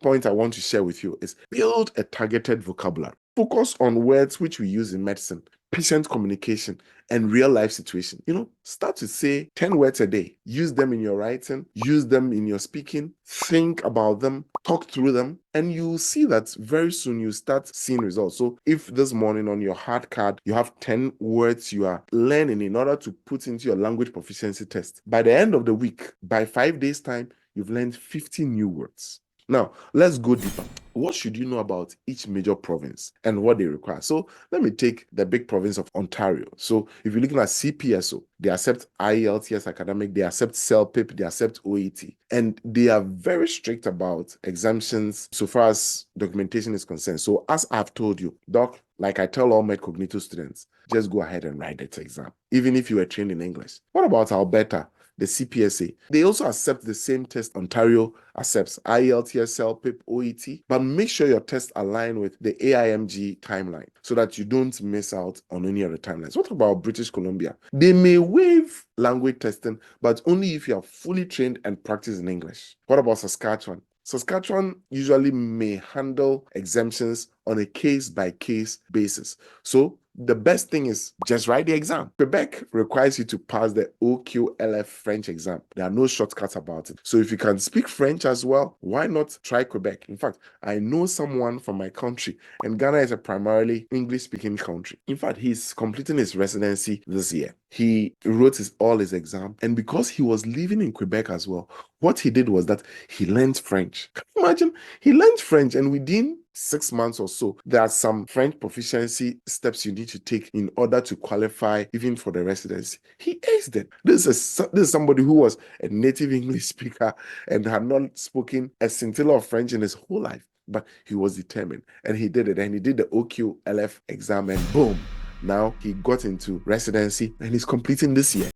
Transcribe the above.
point I want to share with you is build a targeted vocabulary. Focus on words which we use in medicine, patient communication, and real life situation. Start to say 10 words a day. Use them in your writing, use them in your speaking, think about them, talk through them, and you'll see that very soon you start seeing results. So if this morning on your hard card, you have 10 words you are learning in order to put into your language proficiency test, by the end of the week, by 5 days' time, you've learned 50 new words. Now, let's go deeper. What should you know about each major province and what they require? So let me take the big province of Ontario. So if you're looking at CPSO, they accept IELTS academic, they accept CELPIP, they accept OET, and they are very strict about exemptions so far as documentation is concerned. So as I've told you, Doc, like I tell all med cognito students, just go ahead and write that exam, even if you were trained in English. What about Alberta? The CPSA. They also accept the same test Ontario accepts, IELTS, CELPIP, OET, but make sure your tests align with the AIMG timeline so that you don't miss out on any of the timelines. What about British Columbia? They may waive language testing, but only if you are fully trained and practice in English. What about Saskatchewan? Saskatchewan usually may handle exemptions on a case-by-case basis. So the best thing is just write the exam. Quebec requires you to pass the OQLF French exam. There are no shortcuts about it. So if you can speak French as well, why not try Quebec? In fact, I know someone from my country, and Ghana is a primarily English-speaking country. In fact, he's completing his residency this year. He wrote all his exam, and because he was living in Quebec as well, what he did was that he learned French. Can you imagine? He learned French, and within 6 months or so, there are some French proficiency steps you need to take in order to qualify even for the residency. He aced it. This is somebody who was a native English speaker and had not spoken a scintilla of French in his whole life, but he was determined and he did it, and he did the OQLF exam, and boom, now he got into residency and he's completing this year.